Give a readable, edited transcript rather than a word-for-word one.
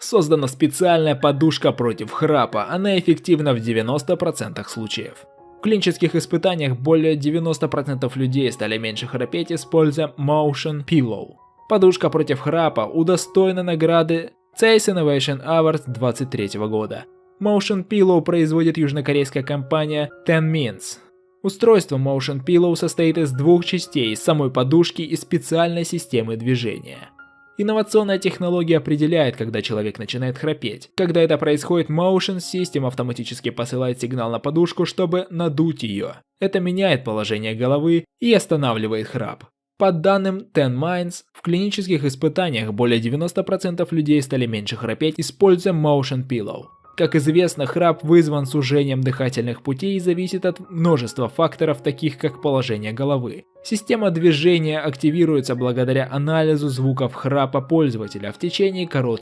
Создана специальная подушка против храпа, она эффективна в 90% случаев. В клинических испытаниях более 90% людей стали меньше храпеть, используя Motion Pillow. Подушка против храпа удостоена награды CASE Innovation Awards 2023 года. Motion Pillow производит южнокорейская компания Tenmints. Устройство Motion Pillow состоит из двух частей, самой подушки и специальной системы движения. Инновационная технология определяет, когда человек начинает храпеть. Когда это происходит, Motion System автоматически посылает сигнал на подушку, чтобы надуть ее. Это меняет положение головы и останавливает храп. По данным Tenmints, в клинических испытаниях более 90% людей стали меньше храпеть, используя Motion Pillow. Как известно, храп вызван сужением дыхательных путей и зависит от множества факторов, таких как положение головы. Система движения активируется благодаря анализу звуков храпа пользователя в течение короткого